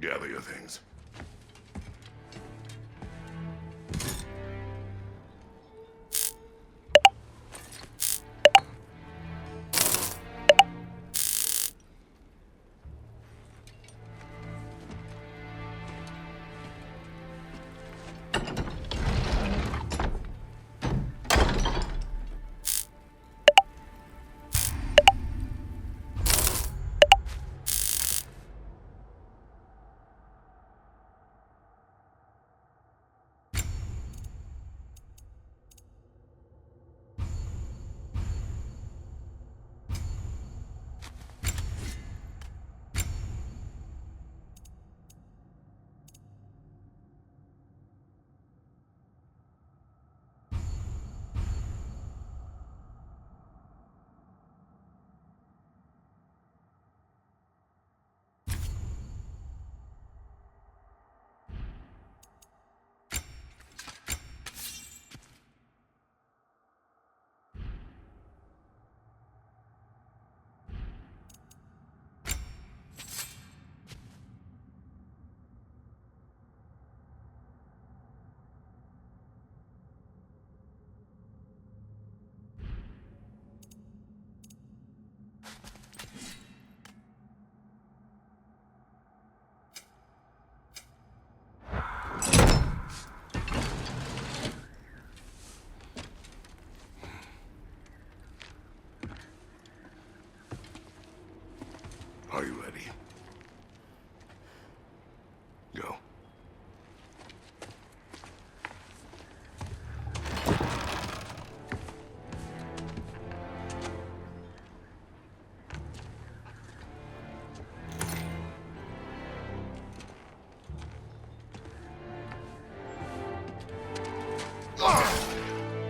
Gather your things. Are you ready? Go.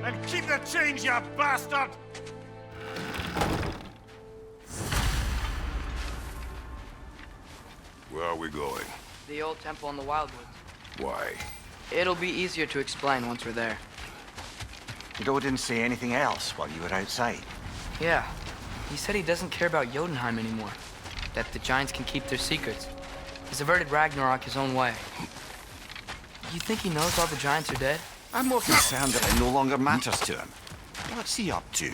And keep the change, you bastard! Where are we going? The old temple in the Wildwoods. Why? It'll be easier to explain once we're there. Godot didn't say anything else while you were outside. Yeah. He said he doesn't care about Jotunheim anymore. That the giants can keep their secrets. He's averted Ragnarok his own way. You think he knows all the giants are dead? I'm more concerned that it no longer matters to him. What's he up to?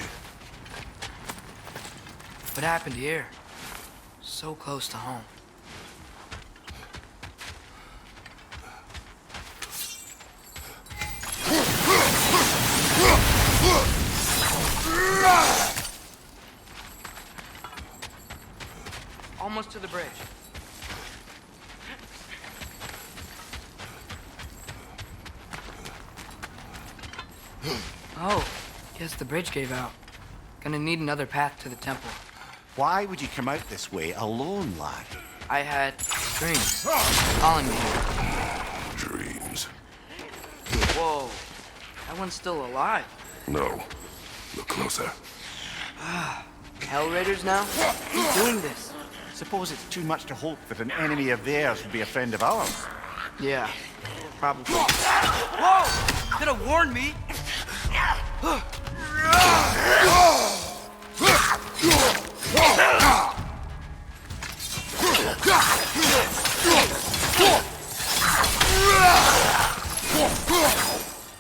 What happened here? So close to home. Almost to the bridge. Oh, guess the bridge gave out. Gonna need another path to the temple. Why would you come out this way alone, lad? I had dreams calling me here. Dreams. Whoa, that one's still alive. No. Look closer. Hell Raiders now? Who's doing this? Suppose it's too much to hope that an enemy of theirs would be a friend of ours. Yeah, probably. Whoa! Could have warned me.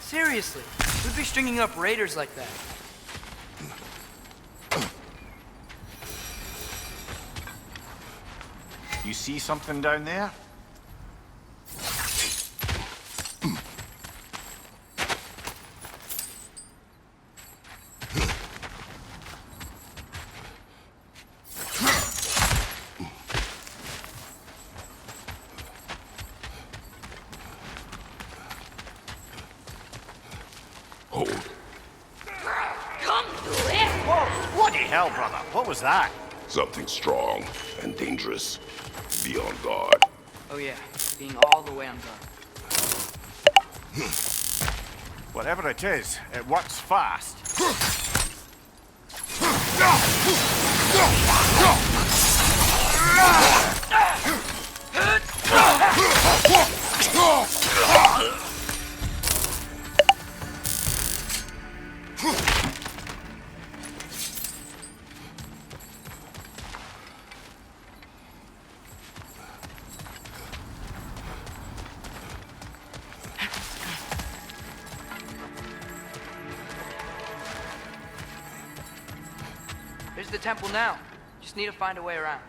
Seriously, who'd be stringing up raiders like that? You see something down there? Hold. Come to it! Whoa! Bloody hell, brother! What was that? Something strong and dangerous. Be on guard. Oh yeah, being all the way on guard. Whatever it is, it works fast. There's the temple now. Just need to find a way around.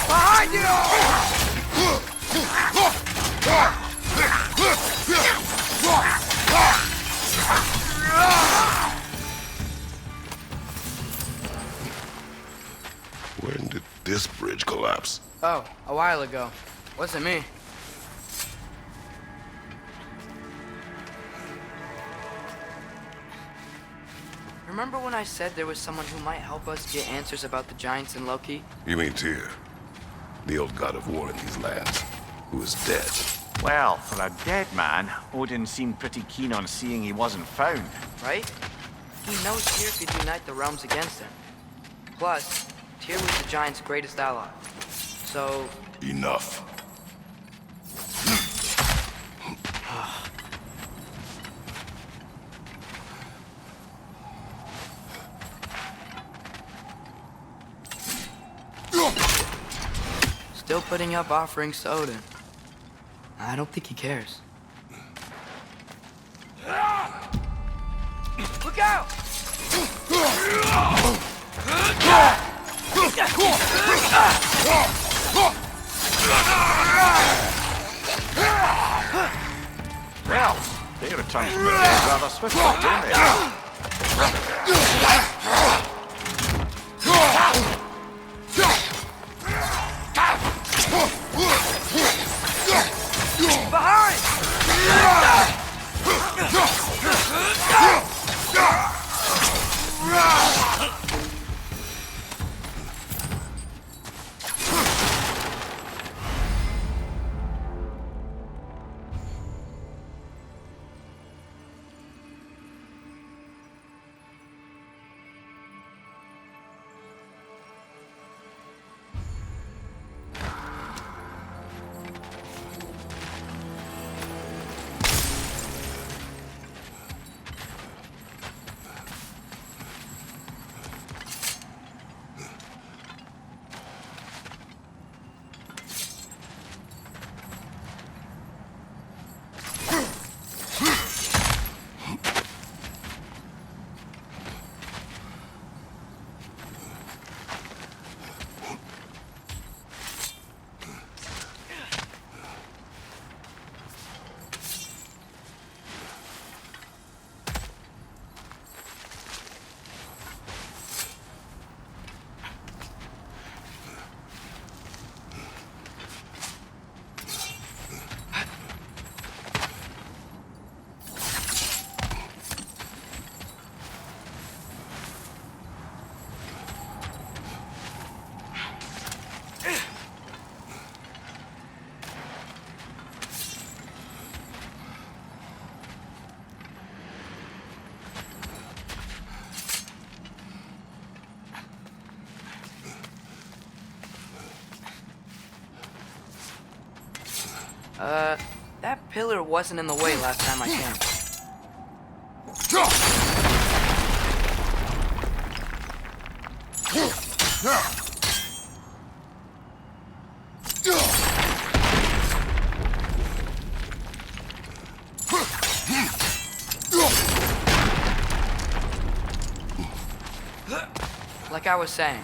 Behind you! When did this bridge collapse? Oh, a while ago. Wasn't me. Remember when I said there was someone who might help us get answers about the giants and Loki? You mean Tyr, the old god of war in these lands, who is dead? Well, for a dead man, Odin seemed pretty keen on seeing he wasn't found. Right? He knows Tyr could unite the realms against him. Plus, Tyr was the giants' greatest ally. So... Enough. Still putting up offerings to Odin. I don't think he cares. Look out! Well, they returned from the dead rather swiftly, don't they? Behind! That pillar wasn't in the way last time I came. Like I was saying,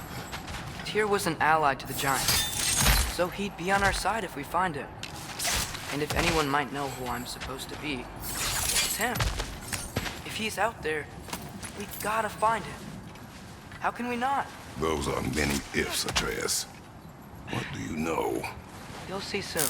Tyr was an ally to the giants, so he'd be on our side if we find him. And if anyone might know who I'm supposed to be, it's him. If he's out there, we gotta find him. How can we not? Those are many ifs, Atreus. What do you know? You'll see soon.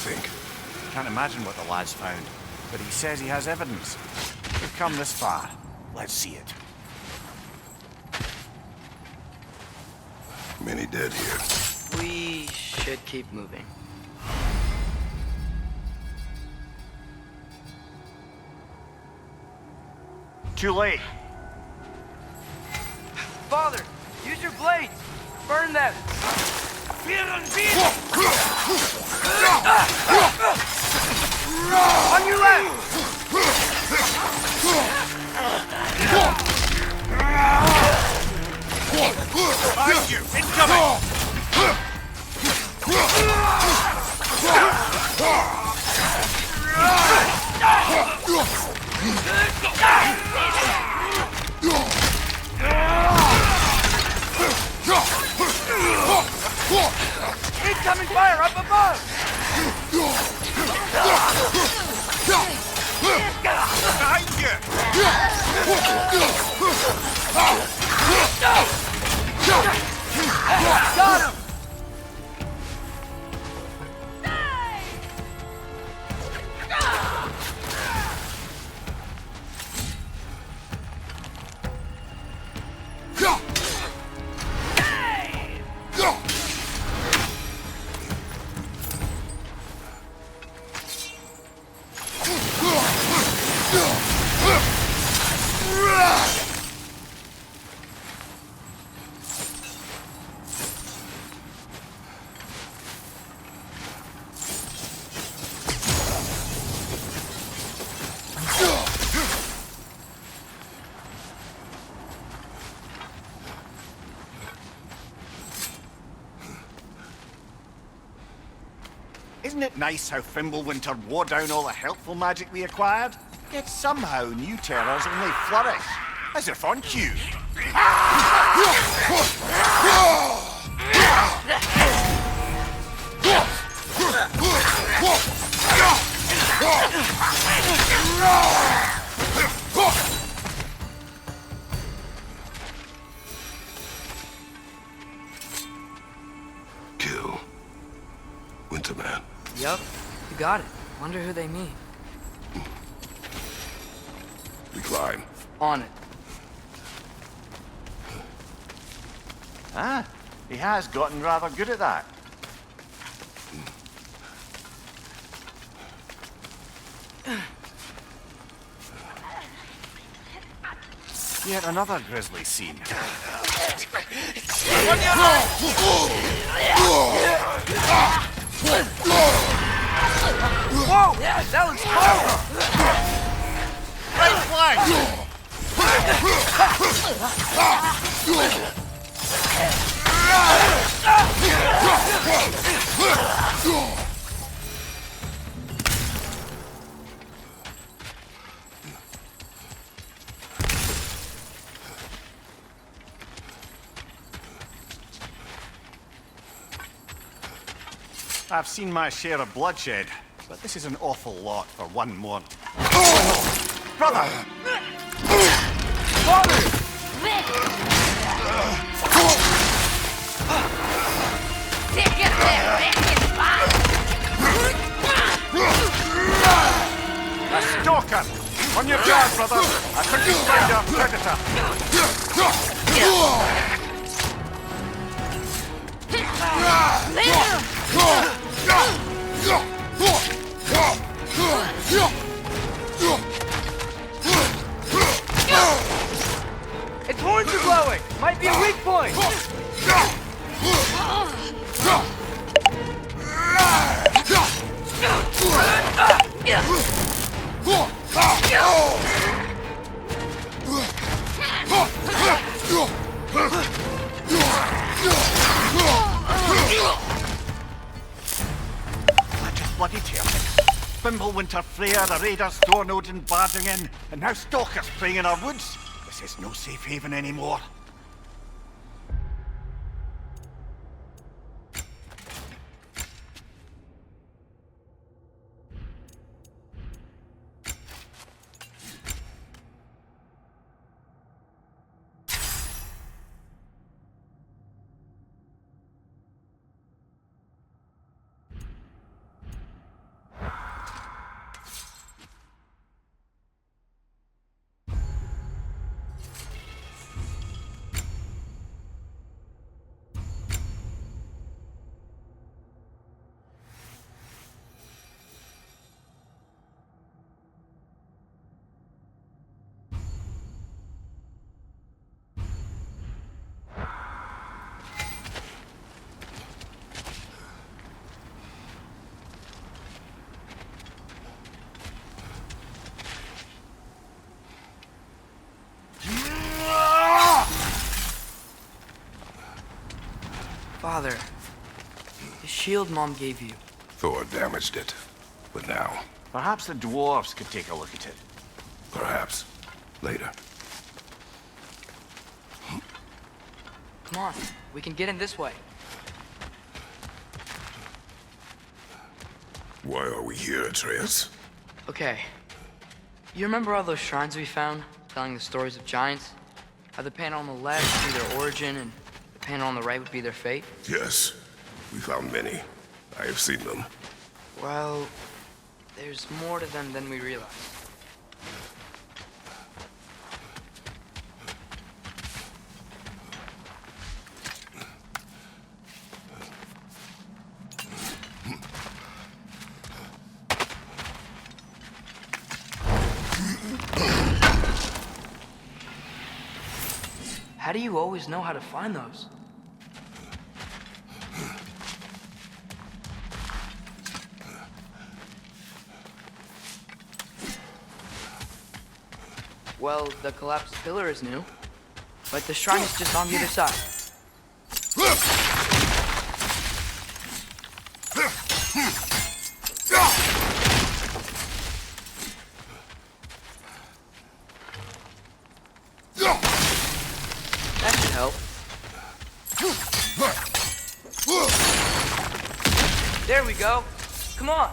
think? Can't imagine what the lad's found, but he says he has evidence. We've come this far. Let's see it. Many dead here. We should keep moving. Too late. Father, use your blades! Burn them! On your left! Behind you! Incoming! Incoming fire up above! Behind you! Got him! Isn't it nice how Fimbulwinter wore down all the helpful magic we acquired? Yet somehow new terrors only flourish. As if on cue. Kill. Winterman. Yup, you got it. Wonder who they mean. We climb. On it. Ah, he has gotten rather good at that. Yet another grisly scene. Whoa! That looks cool! Right flank! I've seen my share of bloodshed, but this is an awful lot for one more. Brother! Father! A stalker! On your guard, brother! I think you find our predator! Its horns are glowing! Might be a weak point! Bloody terrific. Fimbulwinter, Freya, the raiders, Stornodin barging in, and now stalkers preying in our woods. This is no safe haven anymore. Father, the shield Mom gave you. Thor damaged it. But now, Perhaps the dwarves could take a look at it. perhaps, later. Come on, we can get in this way. Why are we here, Atreus? Okay. You remember all those shrines we found, telling the stories of giants? How the panel on the left would be their origin, and the panel on the right would be their fate? Yes, we found many. I have seen them. Well, there's more to them than we realize. How do you always know how to find those? Well, the collapsed pillar is new, but the shrine is just on the other side. That should help. There we go. Come on.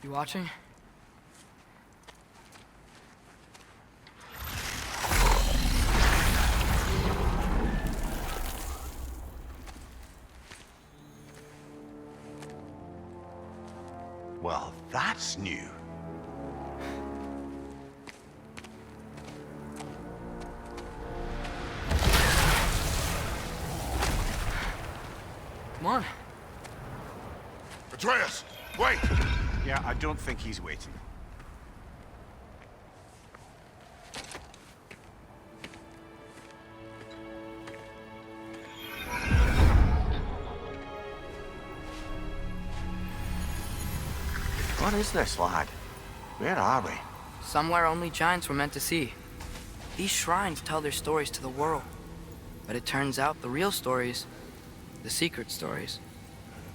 You watching? Well, that's new. Come on. Atreus, wait! Yeah, I don't think he's waiting. What is this, lad? Where are we? Somewhere only giants were meant to see. These shrines tell their stories to the world. But it turns out the real stories, the secret stories,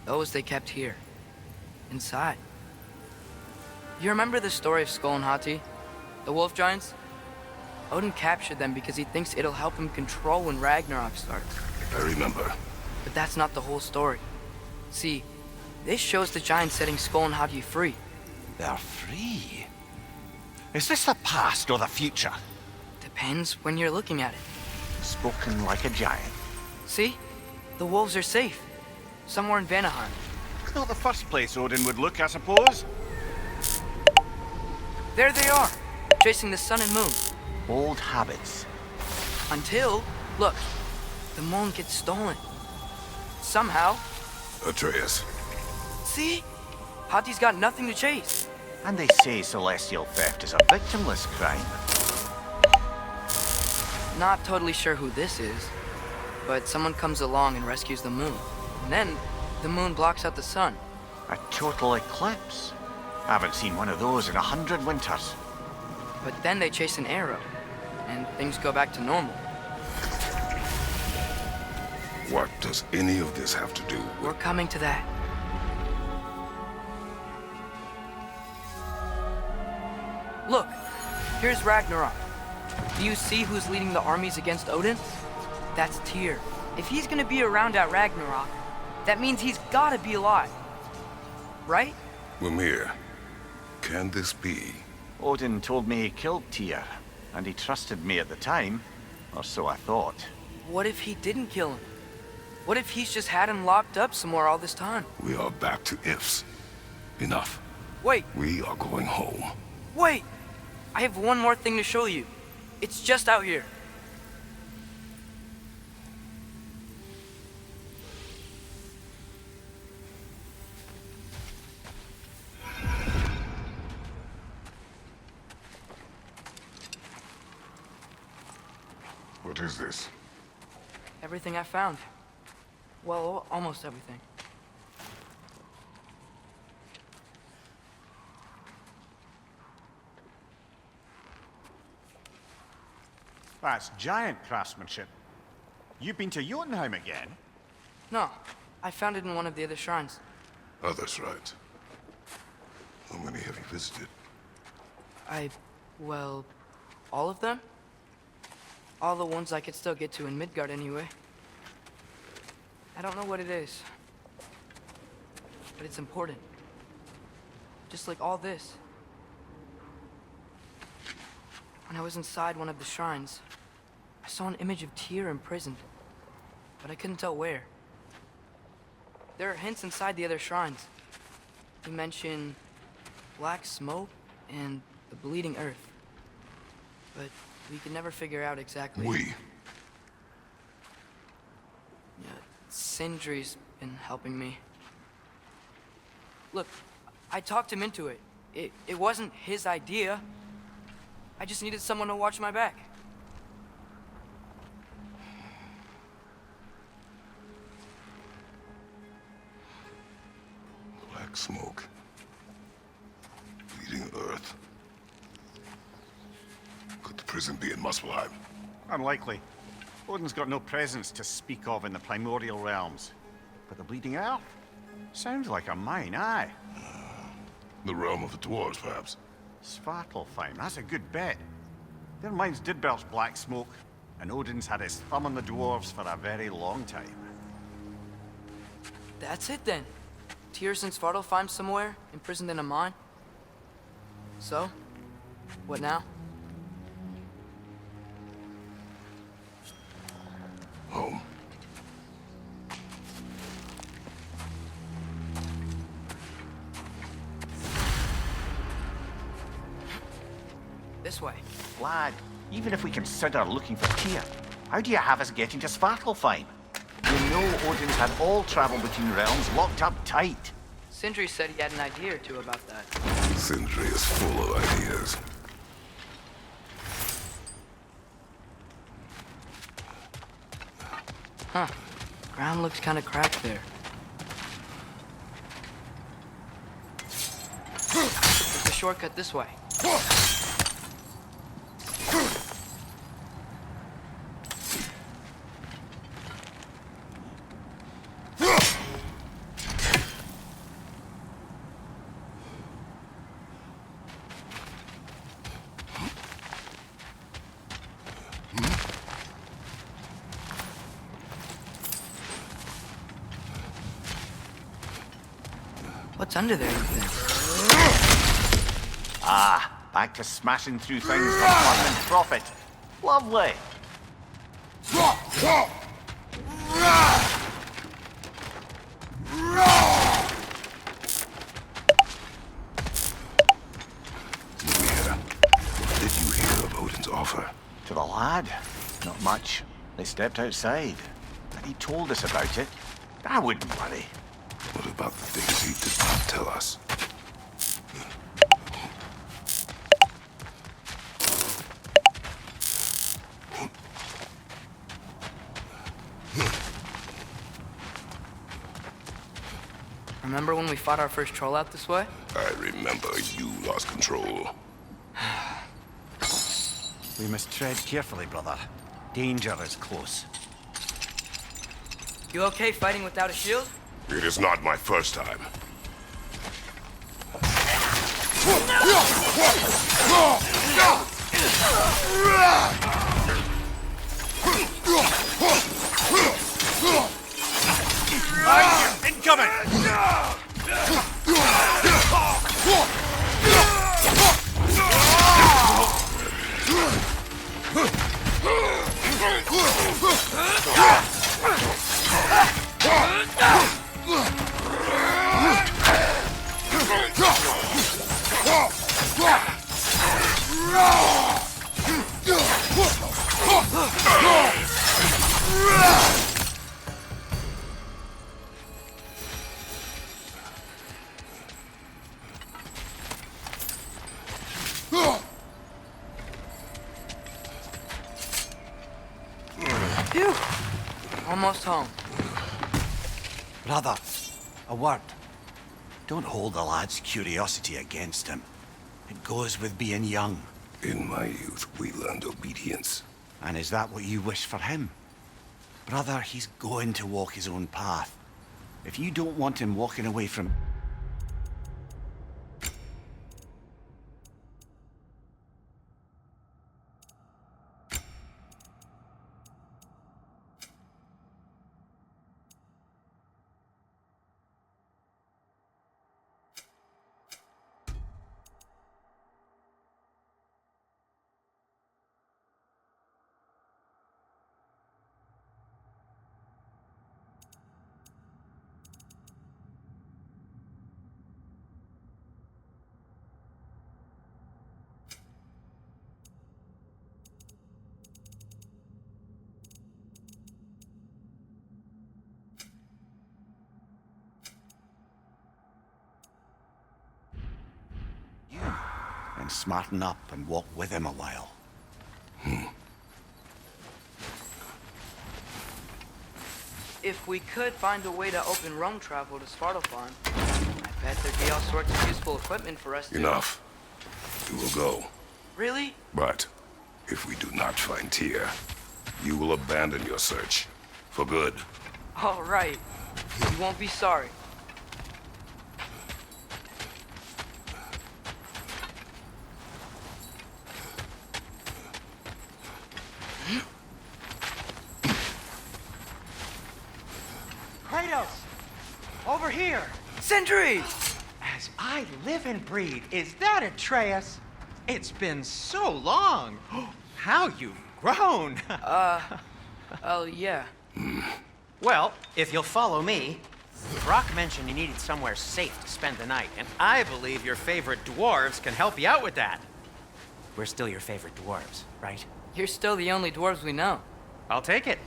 those they kept here, inside. You remember the story of Skull and Hati, the wolf giants? Odin captured them because he thinks it'll help him control when Ragnarok starts. I remember. But that's not the whole story. See, this shows the giants setting Skull and Hati free. They're free. Is this the past or the future? Depends when you're looking at it. Spoken like a giant. See? The wolves are safe. Somewhere in Vanaheim. Not the first place Odin would look, I suppose. There they are, chasing the sun and moon. Old habits. Until, look, the moon gets stolen. Somehow. Atreus. See? Hati's got nothing to chase. And they say celestial theft is a victimless crime. Not totally sure who this is, but someone comes along and rescues the moon. And then, the moon blocks out the sun. A total eclipse. Haven't seen one of those in 100 winters. But then they chase an arrow, and things go back to normal. What does any of this have to do We're with... coming to that. Look, here's Ragnarok. Do you see who's leading the armies against Odin? That's Tyr. If he's gonna be around at Ragnarok, that means he's gotta be alive. Right? Mimir, can this be? Odin told me he killed Tyr, and he trusted me at the time, or so I thought. What if he didn't kill him? What if he's just had him locked up somewhere all this time? We are back to ifs. Enough. Wait, We are going home. wait! I have one more thing to show you. It's just out here. What is this? Everything I found. Well, almost everything. That's giant craftsmanship. You've been to Jotunheim again? No, I found it in one of the other shrines. Other shrines. How many have you visited? Well, all of them? All the ones I could still get to in Midgard anyway. I don't know what it is, but it's important. Just like all this. When I was inside one of the shrines, I saw an image of Tyr imprisoned, but I couldn't tell where. There are hints inside the other shrines. You mention black smoke and the bleeding earth, but we could never figure out exactly. We? Yeah, Sindri's been helping me. Look, I talked him into it. It wasn't his idea. I just needed someone to watch my back. Black smoke. Bleeding earth. Could the prison be in Muspelheim? Unlikely. Odin's got no presence to speak of in the primordial realms. But the bleeding earth? Sounds like a mine, aye. The realm of the dwarves, perhaps. Svartalfheim, that's a good bet. Their mines did belch black smoke, and Odin's had his thumb on the dwarves for a very long time. That's it then. Tyr's in Svartalfheim somewhere, imprisoned in a mine. So, what now? Home. This way. Lad, even if we consider looking for Tyr, how do you have us getting to Svartalfheim? You know Odin's had all travel between realms locked up tight. Sindri said he had an idea or two about that. Sindri is full of ideas. Huh. Ground looks kind of cracked there. There's a shortcut this way. What's under there, you think? Ah, back to smashing through things for fun and profit. Lovely. What did you hear of Odin's offer? To the lad? Not much. They stepped outside. And he told us about it. I wouldn't worry. What about the things he did not tell us? Remember when we fought our first troll out this way? I remember you lost control. We must tread carefully, brother. Danger is close. You okay fighting without a shield? It is not my first time. Incoming! Almost home. Brother, a word. Don't hold the lad's curiosity against him. It goes with being young. In my youth, we learned obedience. And is that what you wish for him? Brother, he's going to walk his own path. If you don't want him walking away from... and smarten up and walk with him a while. If we could find a way to open roam travel to Svartalfheim, I bet there'd be all sorts of useful equipment for us to... Enough. We will go. Really? But if we do not find Tyr, you will abandon your search. For good. All right. You won't be sorry. Kratos! Over here! Sentry! As I live and breathe, is that Atreus? It's been so long! How you've grown! Oh, yeah. Well, if you'll follow me, Brock mentioned you needed somewhere safe to spend the night, and I believe your favorite dwarves can help you out with that. We're still your favorite dwarves, right? You're still the only dwarves we know. I'll take it.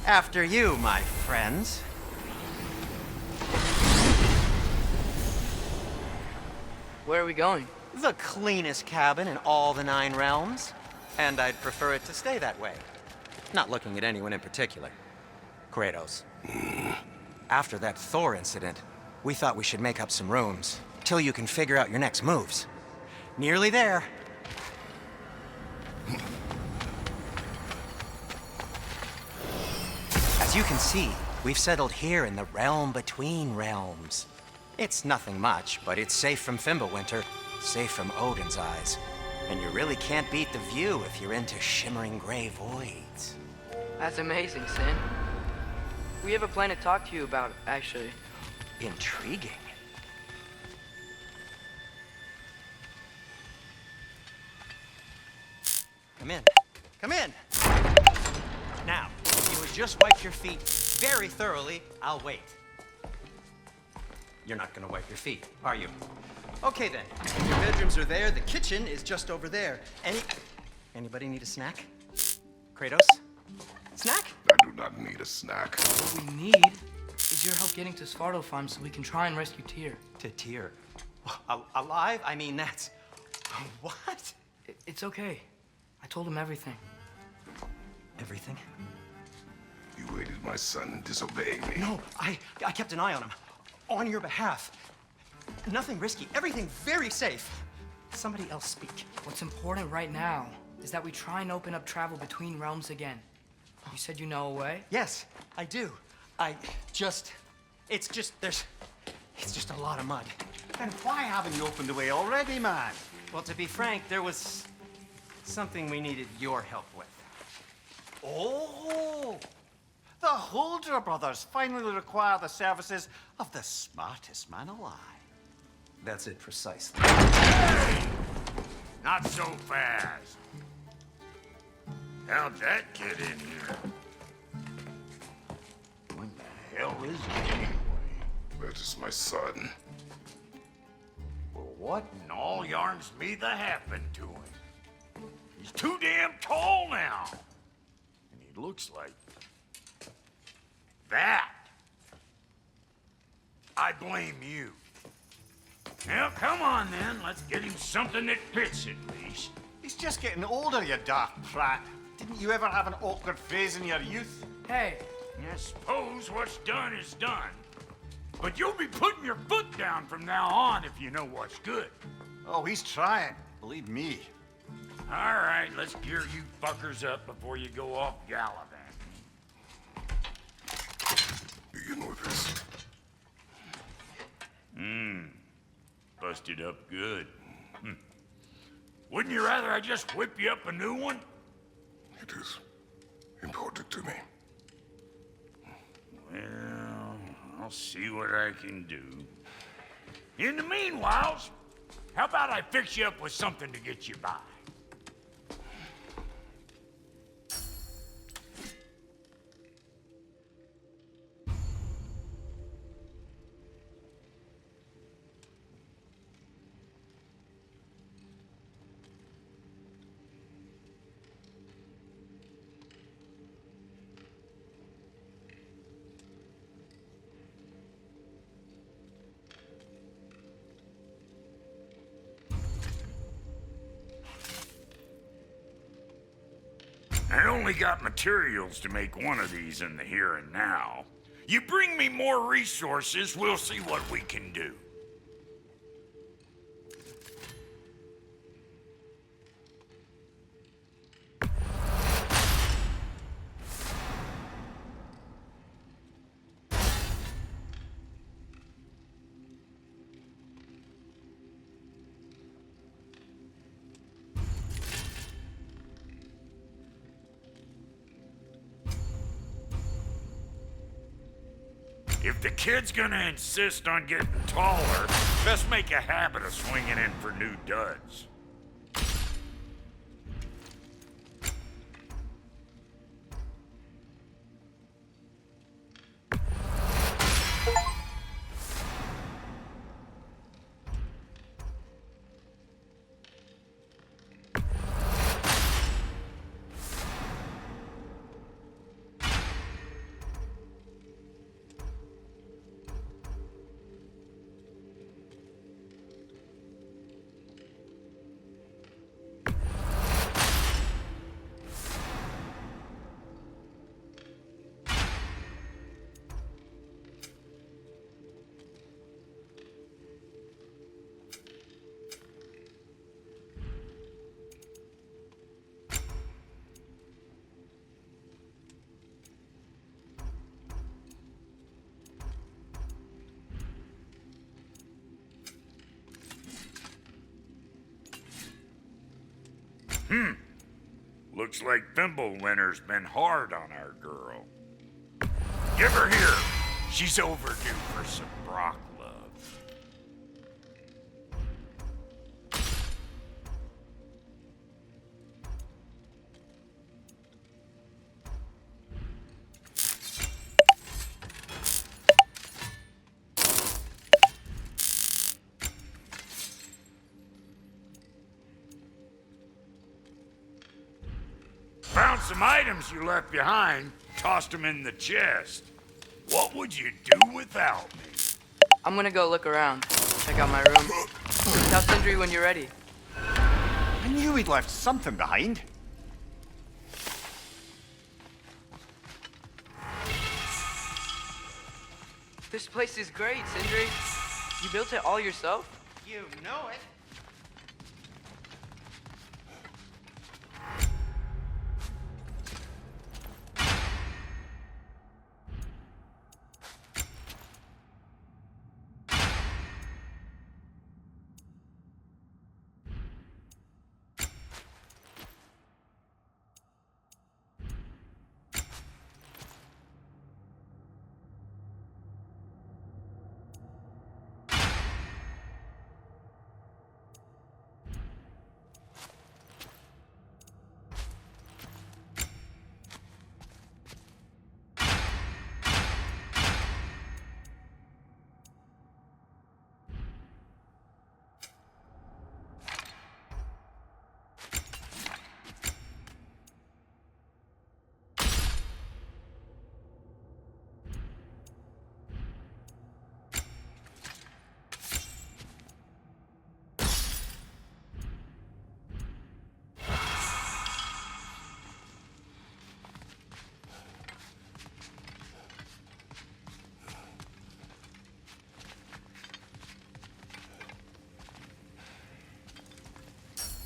After you, my friends. Where are we going? The cleanest cabin in all the 9 realms. And I'd prefer it to stay that way. Not looking at anyone in particular. Kratos. After that Thor incident, we thought we should make up some rooms, till you can figure out your next moves. Nearly there. As you can see, we've settled here in the realm between realms. It's nothing much, but it's safe from Fimbulwinter, safe from Odin's eyes. And you really can't beat the view if you're into shimmering gray voids. That's amazing, Sin. We have a plan to talk to you about, actually. Intriguing. Come in. Come in! Now, if you would just wipe your feet very thoroughly, I'll wait. You're not gonna wipe your feet, are you? Okay then. Your bedrooms are there, the kitchen is just over there. Anybody need a snack? Kratos? Snack? I do not need a snack. What we need is your help getting to Svartalfheim so we can try and rescue Tyr. To Tyr. Alive? I mean, that's... What? It's okay. I told him everything. Everything? You aided my son in disobeying me. No, I kept an eye on him. On your behalf. Nothing risky. Everything very safe. Somebody else speak. What's important right now is that we try and open up travel between realms again. You said you know a way? Yes, I do. It's just a lot of mud. Then why haven't you opened the way already, man? Well, to be frank, there was something we needed your help with. Oh! The Holder brothers finally require the services of the smartest man alive. That's it precisely. Not so fast. How'd that get in here? What the hell is it anyway? That is my son. Well, what in all yarns me that happened to him? He's too damn tall now. And he looks like that. I blame you. Well, come on then. Let's get him something that fits at least. He's just getting older, you dark prat. Didn't you ever have an awkward phase in your youth? Hey, I suppose what's done is done. But you'll be putting your foot down from now on if you know what's good. Oh, he's trying. Believe me. All right, let's gear you fuckers up before you go off gallivanting. Begin with this. Busted up good. Wouldn't you rather I just whip you up a new one? It is important to me. Well, I'll see what I can do. In the meanwhile, how about I fix you up with something to get you by? I only got materials to make one of these in the here and now. You bring me more resources, we'll see what we can do. If the kid's gonna insist on getting taller, best make a habit of swinging in for new duds. Looks like Fimbulwinter's been hard on our girl. Give her here. She's overdue for some Brock love. Found some items you left behind, tossed them in the chest. What would you do without me? I'm gonna go look around. Check out my room. Tell Sindri when you're ready. I knew he'd left something behind. This place is great, Sindri. You built it all yourself? You know it.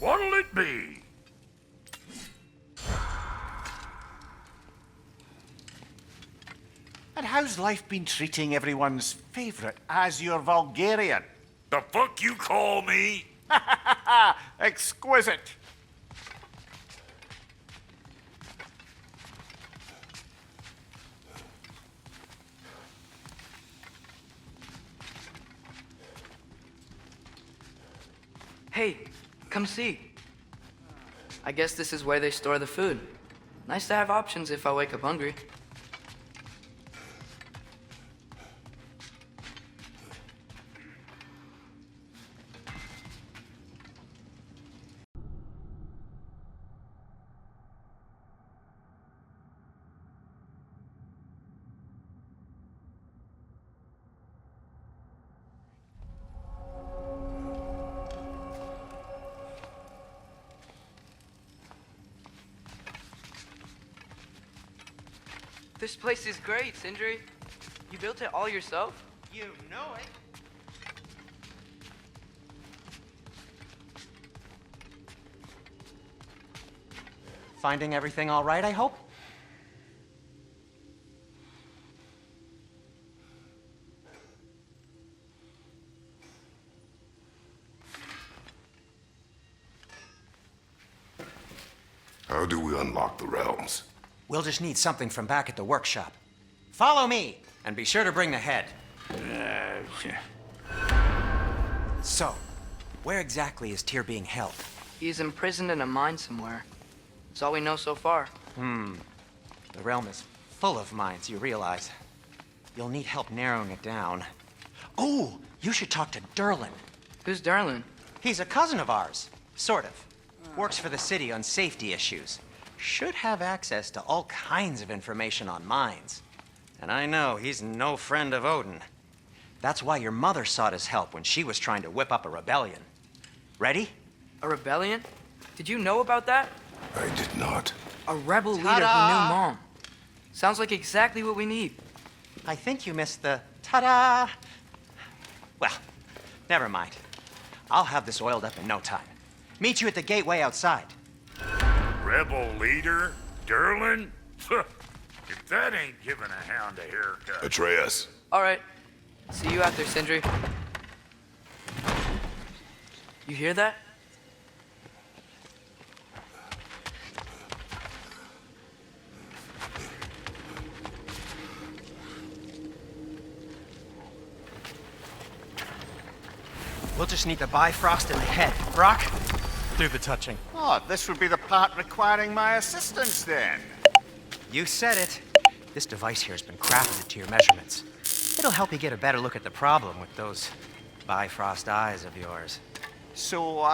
What'll it be? And how's life been treating everyone's favourite Azure Vulgarian? The fuck you call me? Exquisite. Hey, come see. I guess this is where they store the food. Nice to have options if I wake up hungry. This place is great, Sindri. You built it all yourself? You know it. Finding everything all right, I hope? How do we unlock the realms? We'll just need something from back at the workshop. Follow me, and be sure to bring the head. So, where exactly is Tyr being held? He's imprisoned in a mine somewhere. That's all we know so far. The realm is full of mines, you realize. You'll need help narrowing it down. Oh, you should talk to Derlin. Who's Darlin? He's a cousin of ours, sort of. Works for the city on safety issues. Should have access to all kinds of information on mines. And I know he's no friend of Odin. That's why your mother sought his help when she was trying to whip up a rebellion. Ready? A rebellion? Did you know about that? I did not. A rebel leader who knew Ta-da! Mom. Sounds like exactly what we need. I think you missed the ta-da. Well, never mind. I'll have this oiled up in no time. Meet you at the gateway outside. Rebel leader? Derlin? If that ain't giving a hound a haircut. Atreus. All right. See you out there, Sindri. You hear that? We'll just need the Bifrost in the head. Brock, do the touching. Oh, this would be the part requiring my assistance then. You said it. This device here has been crafted to your measurements. It'll help you get a better look at the problem with those Bifrost eyes of yours. So,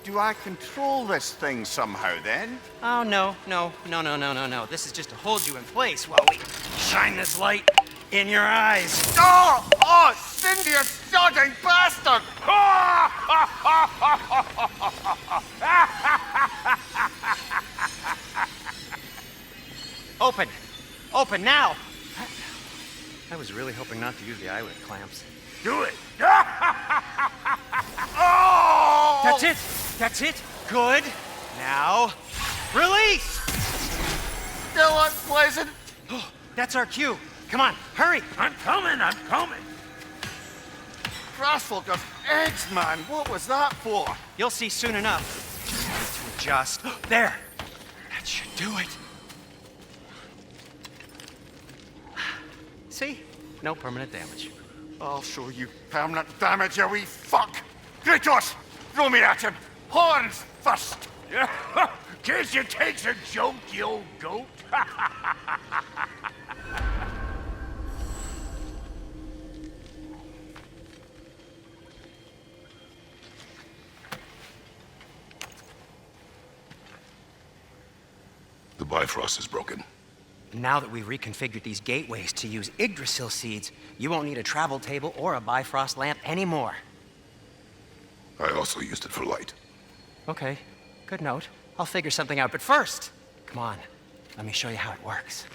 do I control this thing somehow then? Oh, no. This is just to hold you in place while we shine this light in your eyes. Oh! Oh, Cindy, you sodding bastard! Open! Open now! I was really hoping not to use the eyelid clamps. Do it! Oh! That's it! That's it! Good! Now, release! Still unpleasant. That's our cue. Come on, hurry! I'm coming! Grassful of eggs, man. What was that for? You'll see soon enough. To adjust. There! That should do it. See? No permanent damage. I'll show you permanent damage, you wee fuck. Kratos, throw me at him. Horns first. Yeah, case you takes a joke, you old goat. The Bifrost is broken. Now that we've reconfigured these gateways to use Yggdrasil seeds, you won't need a travel table or a Bifrost lamp anymore. I also used it for light. Okay, good note. I'll figure something out, but first, come on, let me show you how it works.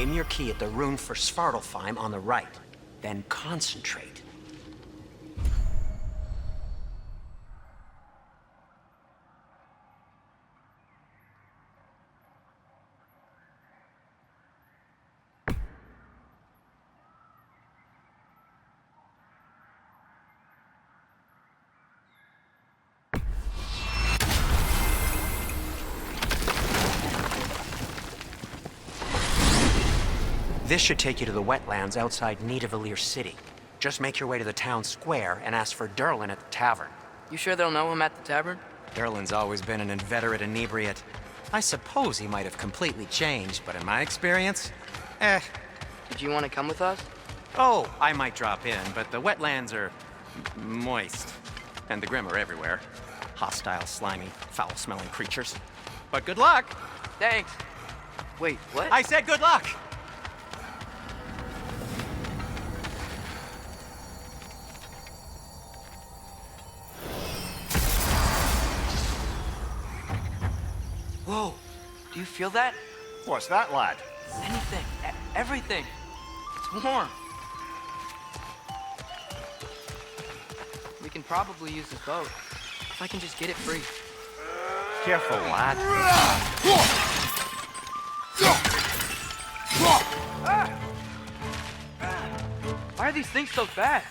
aim your key at the rune for Svartalfheim on the right. Then concentrate. This should take you to the wetlands outside Niflheim city. Just make your way to the town square and ask for Durlin at the tavern. You sure they'll know him at the tavern? Durlin's always been an inveterate inebriate. I suppose he might have completely changed, but in my experience, Did you want to come with us? Oh, I might drop in, but the wetlands are moist. And the Grim are everywhere. Hostile, slimy, foul-smelling creatures. But good luck! Thanks. Wait, what? I said good luck! Whoa, do you feel that? What's that, lad? Anything, everything. It's warm. We can probably use this boat, if I can just get it free. Careful, lad. Why are these things so bad?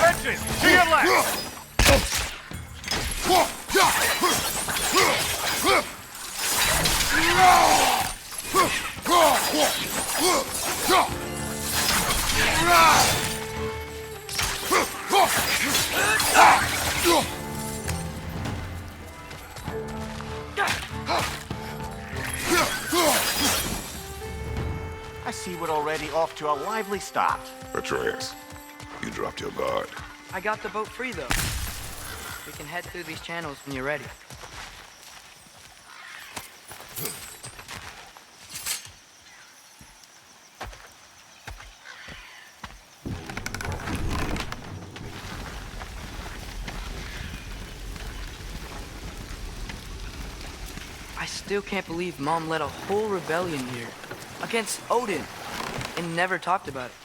Benches, to your left! I see we're already off to a lively start. Atreus, you dropped your guard. I got the boat free, though. We can head through these channels when you're ready. I still can't believe Mom led a whole rebellion here against Odin and never talked about it.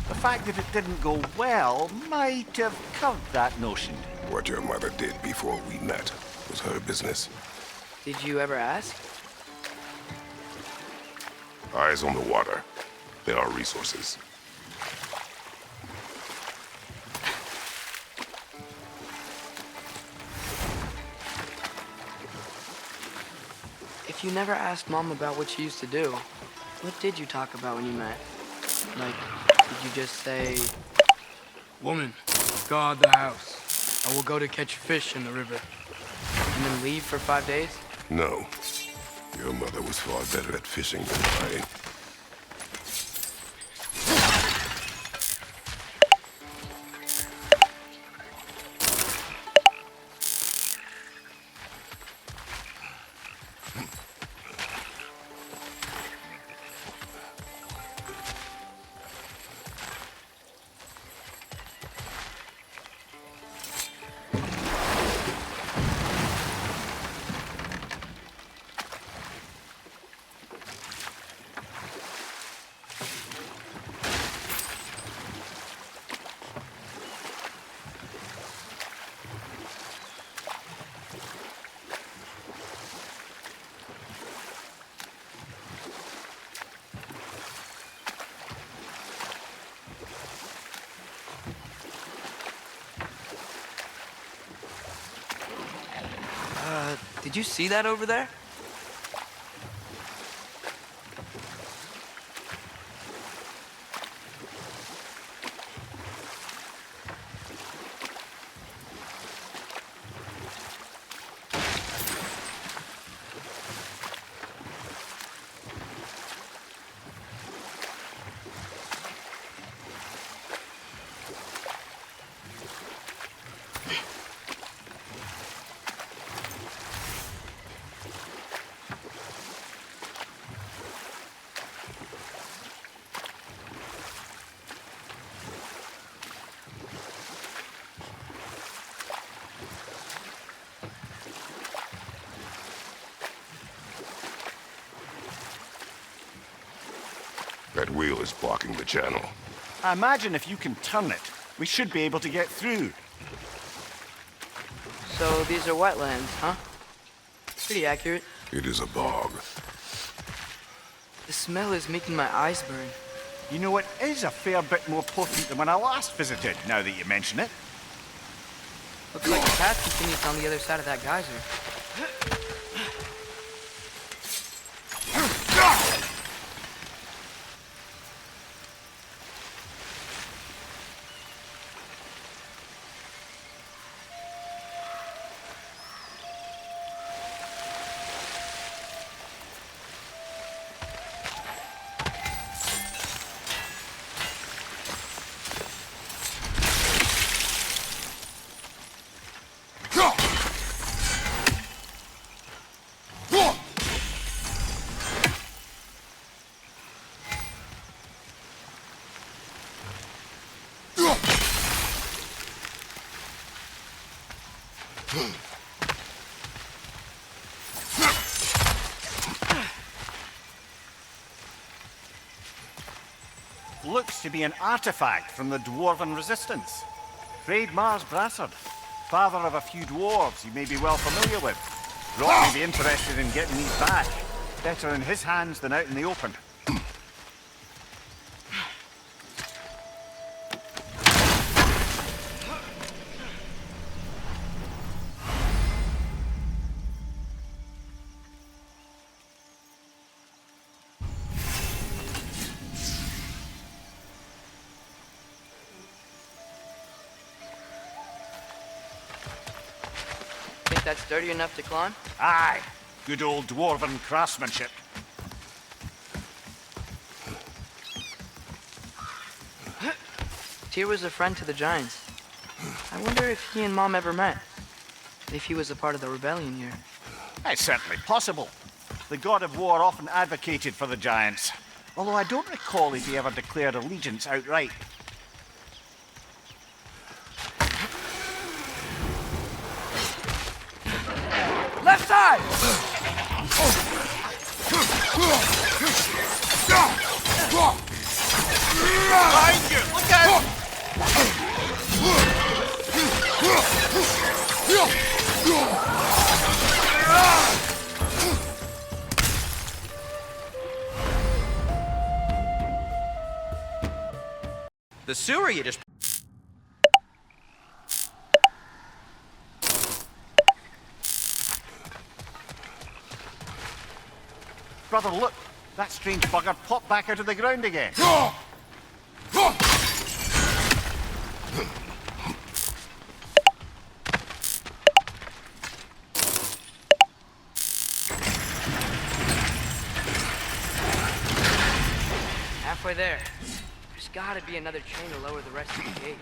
The fact that it didn't go well might have covered that notion. What your mother did before we met was her business. Did you ever ask? Eyes on the water. There are resources. If you never asked Mom about what she used to do, what did you talk about when you met? Like, did you just say, "Woman, guard the house. I will go to catch fish in the river," and then leave for 5 days? No. Your mother was far better at fishing than I. Did you see that over there? That wheel is blocking the channel. I imagine if you can turn it, we should be able to get through. So these are wetlands, huh? Pretty accurate. It is a bog. The smell is making my eyes burn. You know, it is a fair bit more potent than when I last visited, now that you mention it. Looks like the path continues on the other side of that geyser. Looks to be an artifact from the Dwarven resistance. Freyed Mars Brassard, father of a few dwarves you may be well familiar with. Rock may be interested in getting these back. Better in his hands than out in the open. Think that's sturdy enough to climb? Aye, good old Dwarven craftsmanship. Tyr was a friend to the giants. I wonder if he and Mom ever met. If he was a part of the rebellion here. It's certainly possible. The god of war often advocated for the giants. Although I don't recall if he ever declared allegiance outright. Left side! Behind you! Look out! The sewer you just... Brother, look! That strange bugger popped back out of the ground again. Halfway there. There's gotta be another chain to lower the rest of the gate.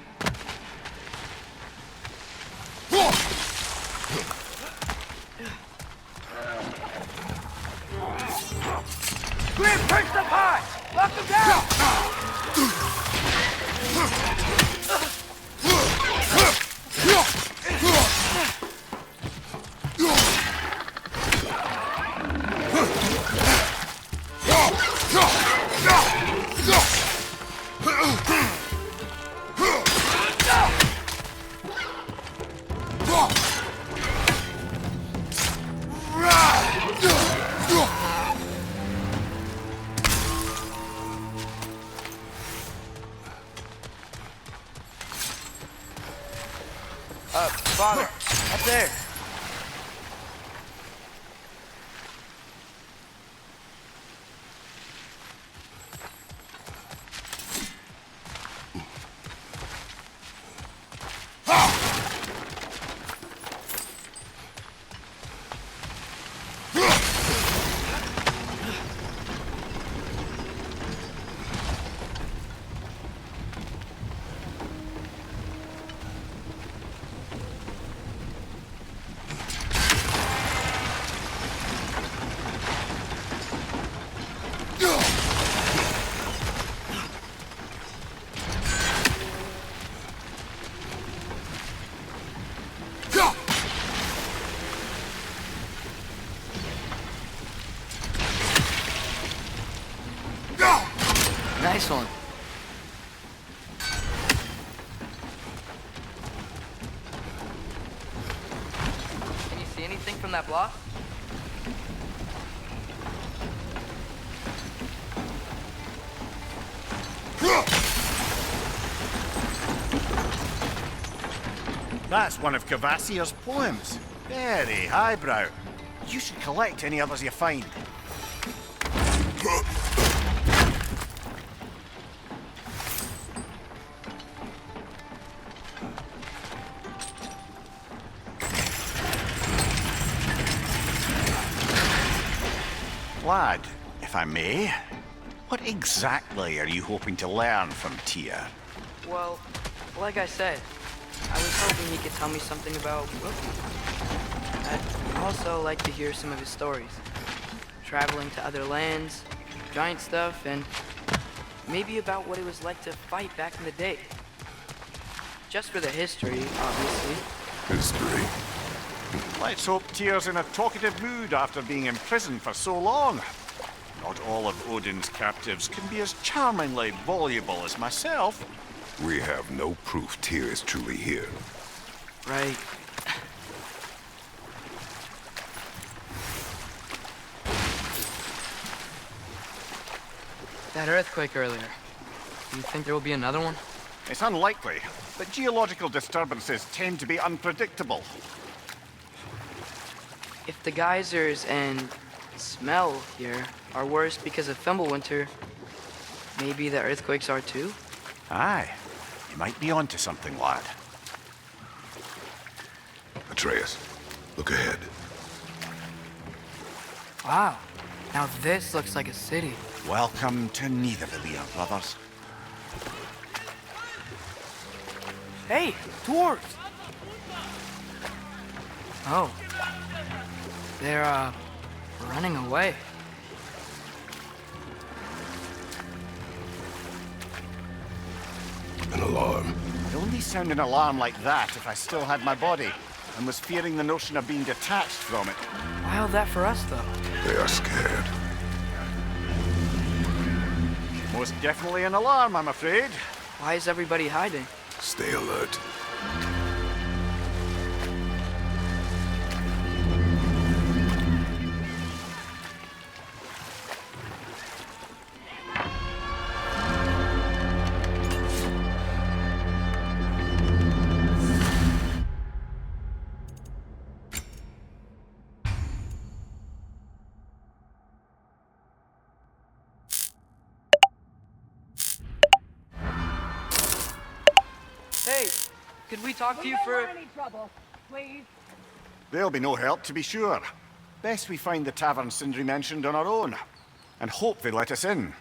Grim, push the pot! Lock them down! Father, up there. Nice one. Can you see anything from that block? That's one of Kvasir's poems. Very highbrow. You should collect any others you find. Lad, if I may, what exactly are you hoping to learn from Tyr? Well, like I said, I was hoping he could tell me something about Loki. I'd also like to hear some of his stories. Traveling to other lands, giant stuff, and maybe about what it was like to fight back in the day. Just for the history, obviously. History. Let's hope Tyr's in a talkative mood after being imprisoned for so long. Not all of Odin's captives can be as charmingly voluble as myself. We have no proof Tyr is truly here. Right. That earthquake earlier. Do you think there will be another one? It's unlikely, but geological disturbances tend to be unpredictable. If the geysers and smell here are worse because of Fimbulwinter, maybe the earthquakes are too? Aye, you might be onto something, lad. Atreus, look ahead. Wow. Now this looks like a city. Welcome to Niflheim, brothers. Hey, dwarves! Oh. They're, running away. An alarm. I'd only sound an alarm like that if I still had my body, and was fearing the notion of being detached from it. Wild that for us, though. They are scared. Most definitely an alarm, I'm afraid. Why is everybody hiding? Stay alert. Hey, could we talk to you for... any trouble, please. There'll be no help, to be sure. Best we find the tavern Sindri mentioned on our own, and hope they let us in.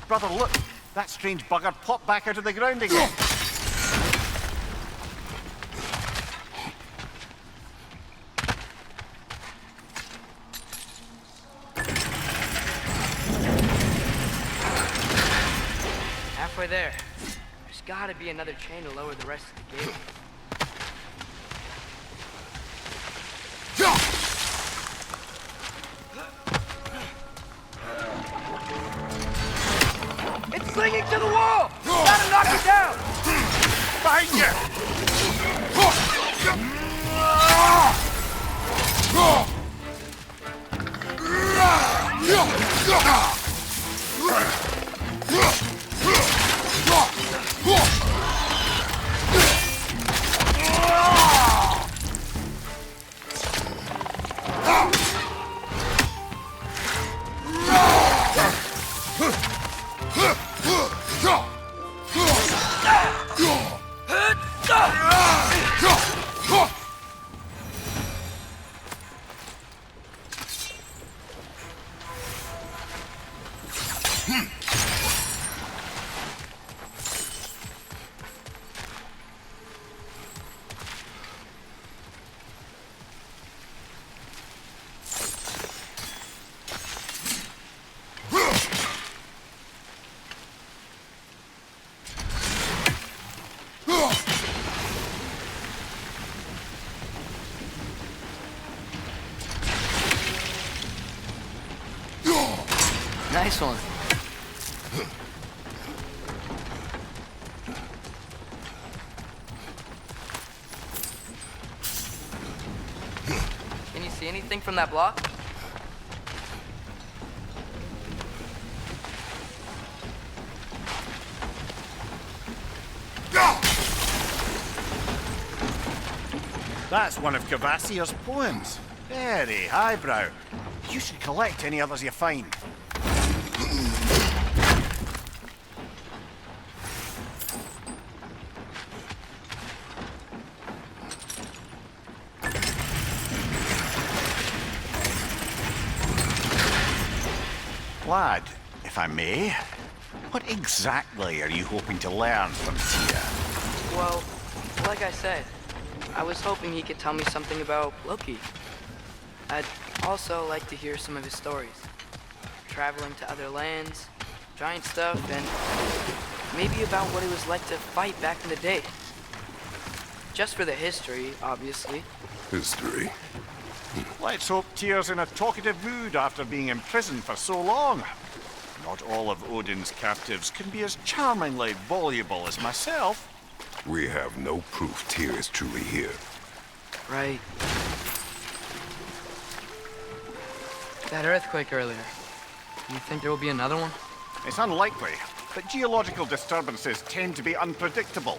Brother, look! That strange bugger popped back out of the ground again. Halfway there. There's gotta be another chain to lower the rest of the gate. It's clinging to the wall! Gotta knock it down! Behind you! Nice one. Can you see anything from that block? That's one of Kvasir's poems. Very highbrow. You should collect any others you find. Lad, if I may, what exactly are you hoping to learn from Tyr? Well, like I said, I was hoping he could tell me something about Loki. I'd also like to hear some of his stories. Traveling to other lands, giant stuff, and maybe about what it was like to fight back in the day. Just for the history, obviously. History. Let's hope Tyr's in a talkative mood after being imprisoned for so long. Not all of Odin's captives can be as charmingly voluble as myself. We have no proof Tyr is truly here. Right. That earthquake earlier. Do you think there will be another one? It's unlikely, but geological disturbances tend to be unpredictable.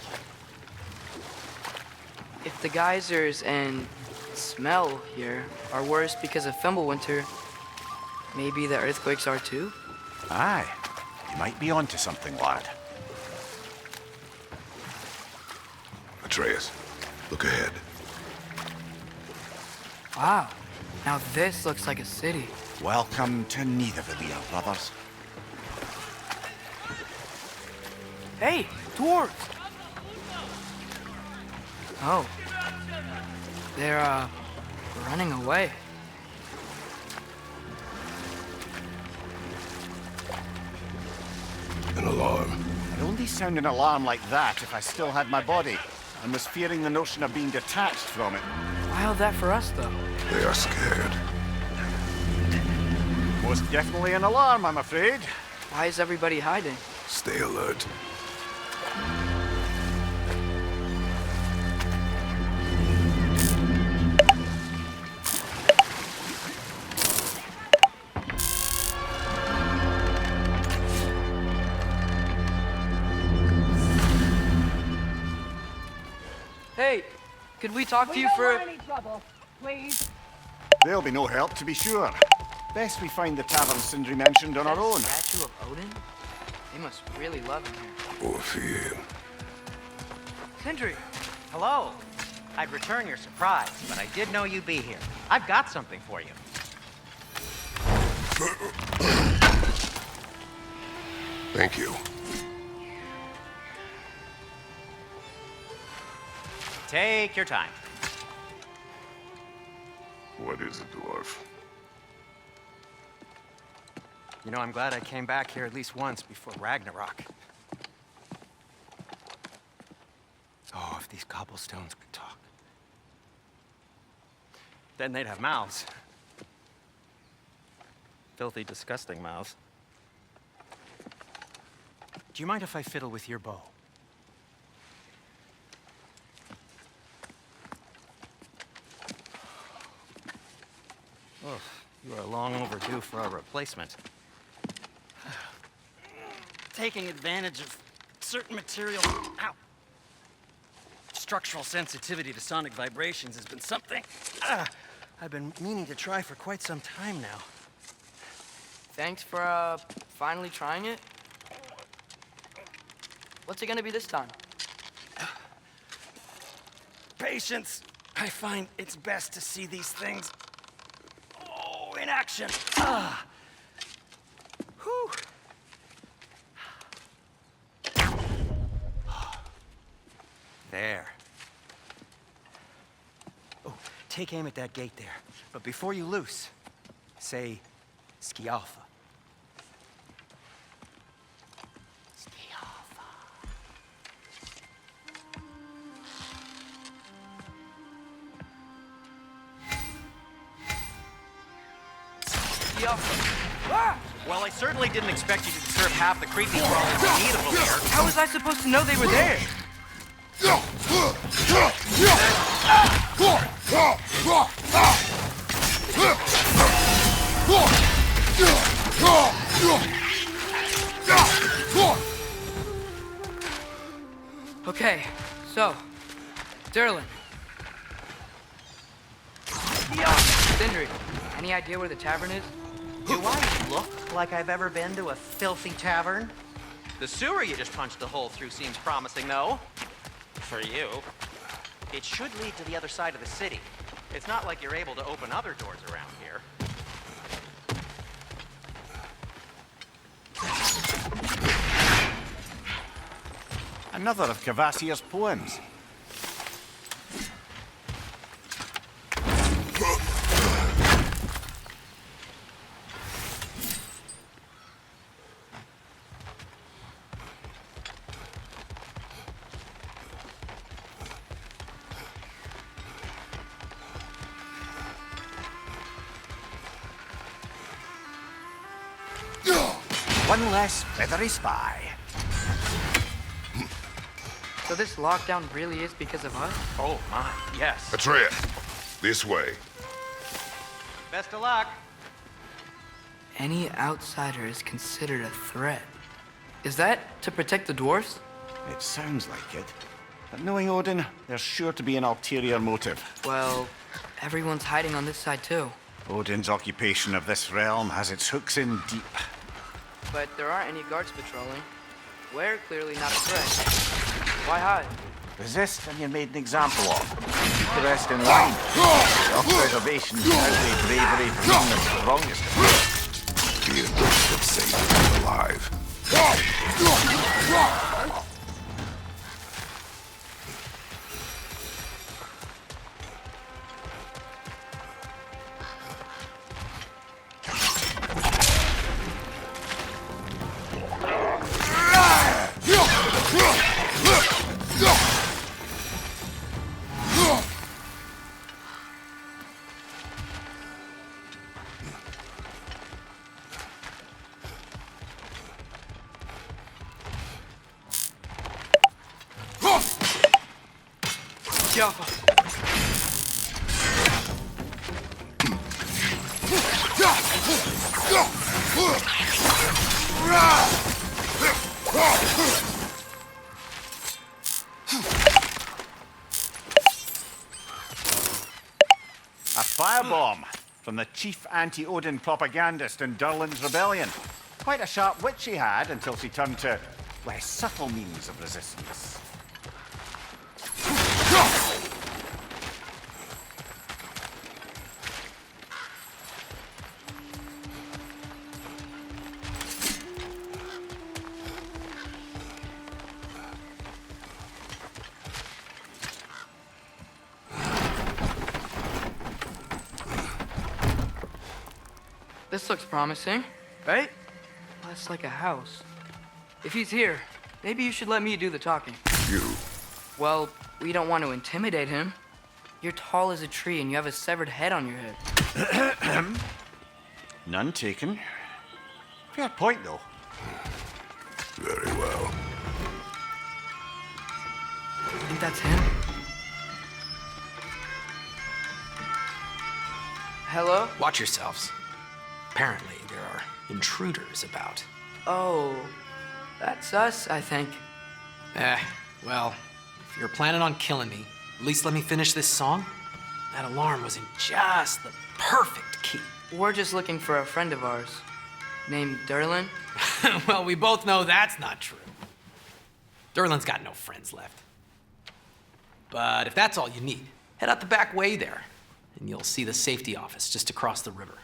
If the geysers and smell here are worse because of Fimbulwinter, maybe the earthquakes are too? Aye, you might be onto something, lad. Atreus, look ahead. Wow. Now this looks like a city. Welcome to Niflheim, brothers. Hey, dwarves! Oh. They're, running away. An alarm. I'd only sound an alarm like that if I still had my body, and was fearing the notion of being detached from it. Wild that for us, though. They are scared. Most definitely an alarm, I'm afraid. Why is everybody hiding? Stay alert. Hey, could we talk to We you don't for... want any trouble, please. There'll be no help, to be sure. Best we find the tavern Sindri mentioned on our That own. statue of Odin? They must really love him here. Or fear him. Sindri! Hello. I'd return your surprise, but I did know you'd be here. I've got something for you. Thank you. Take your time. What is a dwarf? You know, I'm glad I came back here at least once before Ragnarok. Oh, if these cobblestones could talk. Then they'd have mouths. Filthy, disgusting mouths. Do you mind if I fiddle with your bow? Oh, you are long overdue for a replacement. Taking advantage of certain material. Ow! Structural sensitivity to sonic vibrations has been something I've been meaning to try for quite some time now. Thanks for, finally trying it. What's it gonna be this time? Patience. I find it's best to see these things in action. Whew. There. Oh, take aim at that gate there. But before you loose, say Skialfa. Well, I certainly didn't expect you to disturb half the creepy crawlers in need over here. How was I supposed to know they were there? Okay, so, Durlin. Sindri, any idea where the tavern is? Do I look like I've ever been to a filthy tavern? The sewer you just punched a hole through seems promising, though. For you. It should lead to the other side of the city. It's not like you're able to open other doors around here. Another of Kvasir's poems. One less feathery spy. So this lockdown really is because of us? Oh my, yes. Atreya, this way. Best of luck. Any outsider is considered a threat. Is that to protect the dwarves? It sounds like it. But knowing Odin, there's sure to be an ulterior motive. Well, everyone's hiding on this side too. Odin's occupation of this realm has its hooks in deep. But there aren't any guards patrolling. We're clearly not a threat. Why hide? Resist and you're made an example of. Keep the rest in line. Self-preservation outweigh bravery from even the strongest. Be a ghost of Satan alive. A firebomb from the chief anti-Odin propagandist in Durlin's rebellion. Quite a sharp wit she had until she turned to less subtle means of resistance. This looks promising, right? Less like a house. If he's here, maybe you should let me do the talking. You. Well, we don't want to intimidate him. You're tall as a tree and you have a severed head on your head. None taken. Fair point, though. Very well. I think that's him. Hello? Watch yourselves. Apparently, there are intruders about. Oh, that's us, I think. Well, if you're planning on killing me, at least let me finish this song. That alarm was in just the perfect key. We're just looking for a friend of ours, named Durlin. Well, we both know that's not true. Durlin's got no friends left. But if that's all you need, head out the back way there, and you'll see the safety office just across the river.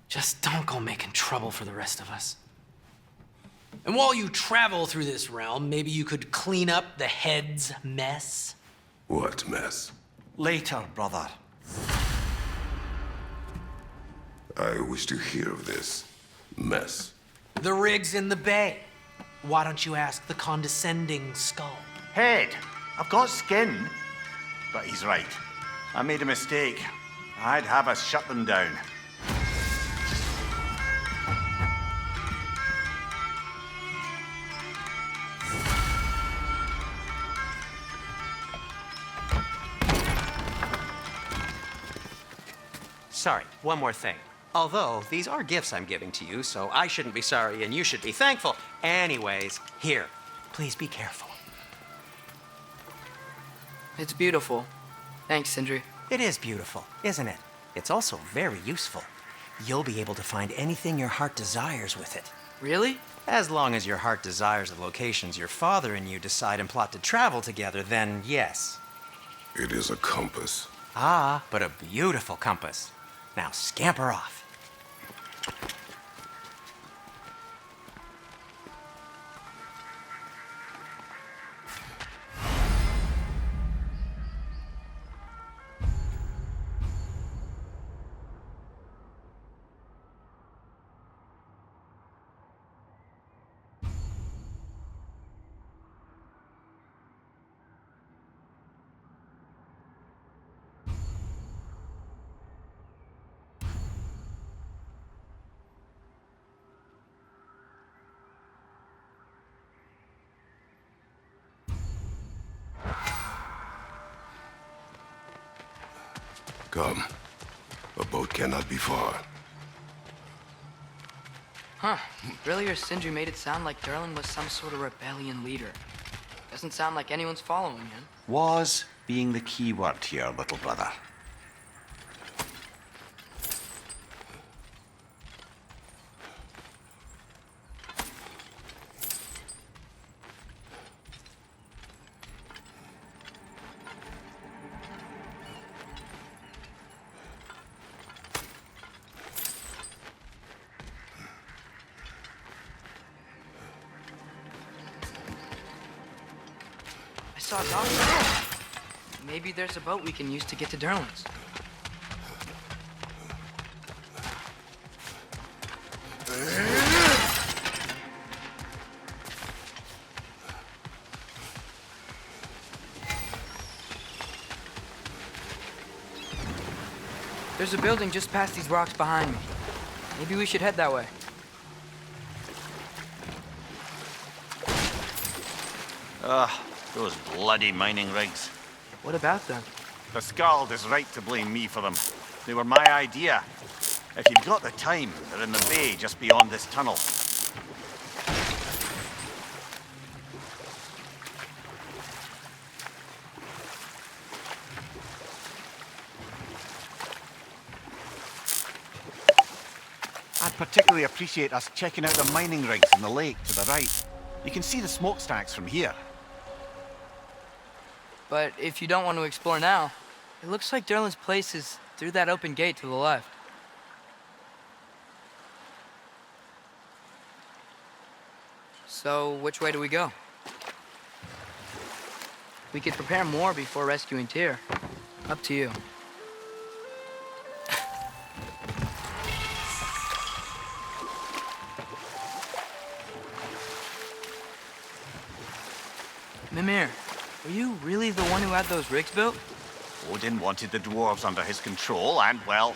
Just don't go making trouble for the rest of us. And while you travel through this realm, maybe you could clean up the head's mess. What mess? Later, brother. I wish to hear of this mess. The rig's in the bay. Why don't you ask the condescending skull? Head. I've got skin. But he's right. I made a mistake. I'd have us shut them down. sorry, one more thing. Although, these are gifts I'm giving to you, so I shouldn't be sorry and you should be thankful. Anyways, here, please be careful. It's beautiful. Thanks, Sindri. It is beautiful, isn't it? It's also very useful. You'll be able to find anything your heart desires with it. Really? As long as your heart desires the locations your father and you decide and plot to travel together, then yes. It is a compass. Ah, but a beautiful compass. Now scamper off. Come. A boat cannot be far. Huh. Earlier, Sindri made it sound like Durlin was some sort of rebellion leader. Doesn't sound like anyone's following him. Was being the key word here, little brother. I saw a dock. Maybe there's a boat we can use to get to Durlin's. There's a building just past these rocks behind me. Maybe we should head that way. Those bloody mining rigs. What about them? The Skald is right to blame me for them. They were my idea. If you've got the time, they're in the bay just beyond this tunnel. I'd particularly appreciate us checking out the mining rigs in the lake to the right. You can see the smokestacks from here. But if you don't want to explore now, it looks like Durlin's place is through that open gate to the left. So, which way do we go? We could prepare more before rescuing Tyr. Up to you. Mimir, were you really the one who had those rigs built? Odin wanted the dwarves under his control, and, well,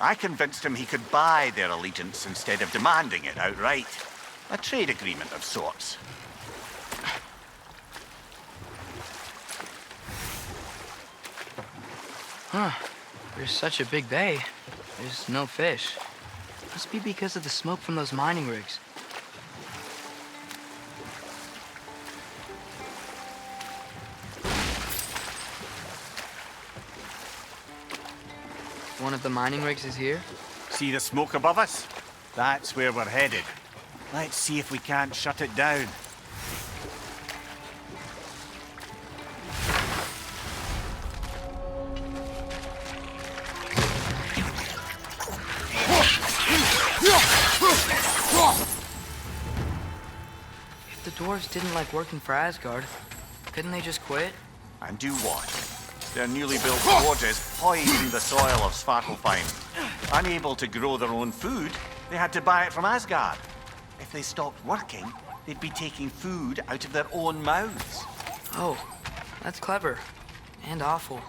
I convinced him he could buy their allegiance instead of demanding it outright. A trade agreement of sorts. Huh. There's such a big bay. There's no fish. Must be because of the smoke from those mining rigs. One of the mining rigs is here? See the smoke above us? That's where we're headed. Let's see if we can't shut it down. If the dwarves didn't like working for Asgard, couldn't they just quit? And do what? Their newly built forges poisoned the soil of Svartalfheim. Unable to grow their own food, they had to buy it from Asgard. If they stopped working, they'd be taking food out of their own mouths. Oh, that's clever. And awful.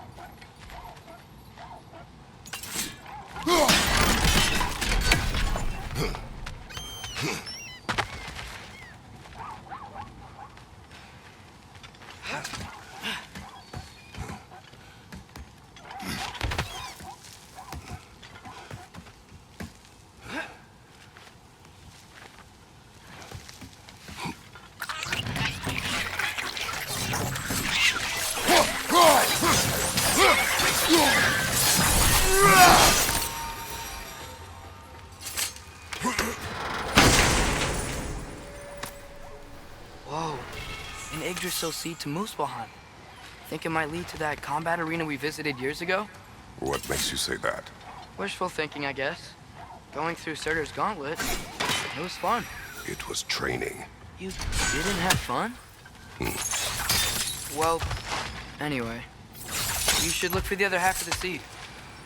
Yggdrasil seed to Muspelheim. Think it might lead to that combat arena we visited years ago? What makes you say that? Wishful thinking, I guess. Going through Surtur's gauntlet, it was fun. It was training. You didn't have fun? Well, anyway. You should look for the other half of the seed.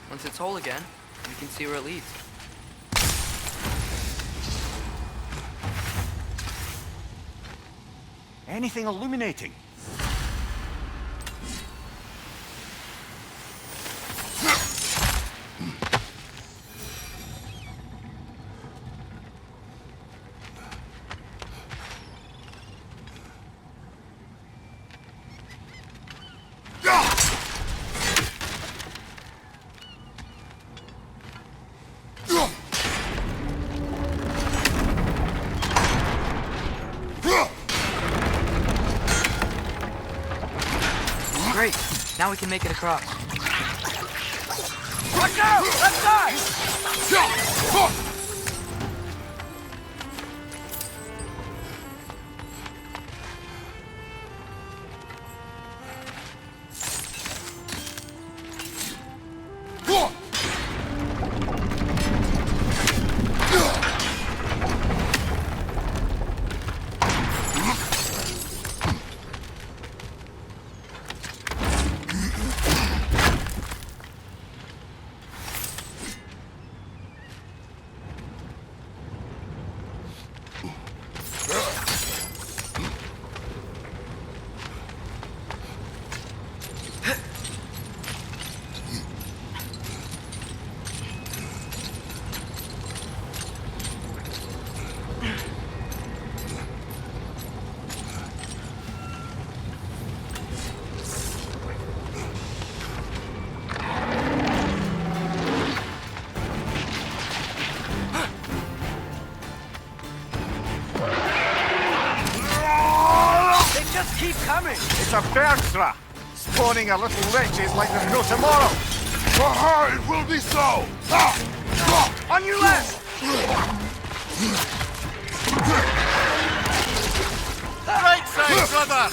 Once it's whole again, you can see where it leads. Anything illuminating? Great. Now we can make it across. Watch out! Left side! It's a bergsra, spawning a little wretches like there's no tomorrow. For her, it will be so! On your left! Right side, brother!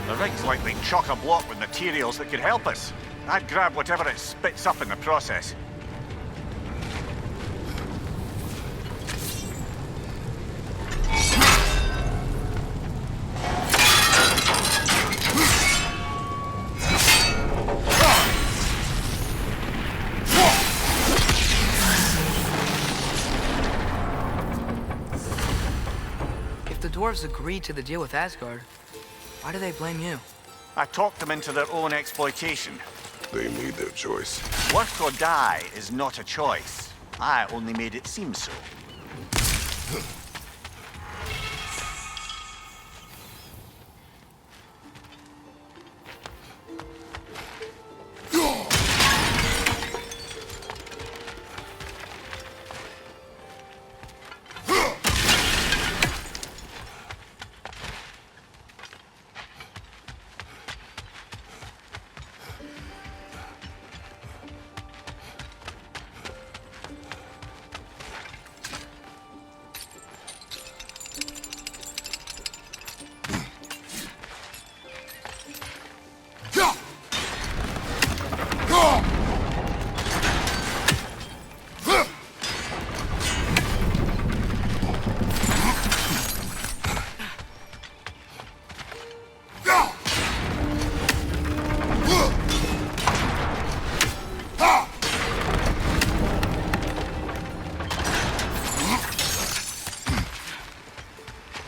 The rig's likely chock-a-block with materials that could help us. I'd grab whatever it spits up in the process. If the dwarves agreed to the deal with Asgard, why do they blame you? I talked them into their own exploitation. They made their choice. Work or die is not a choice. I only made it seem so.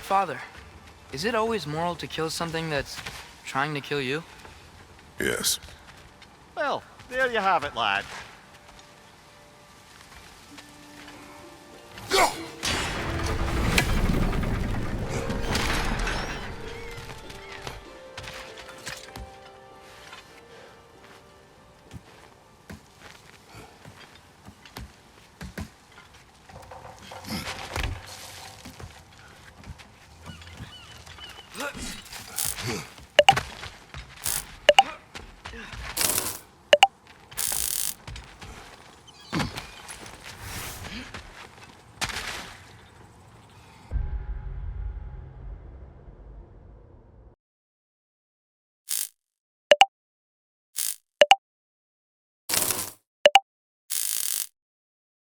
Father, is it always moral to kill something that's trying to kill you? Yes. Well, There you have it, lad. Go!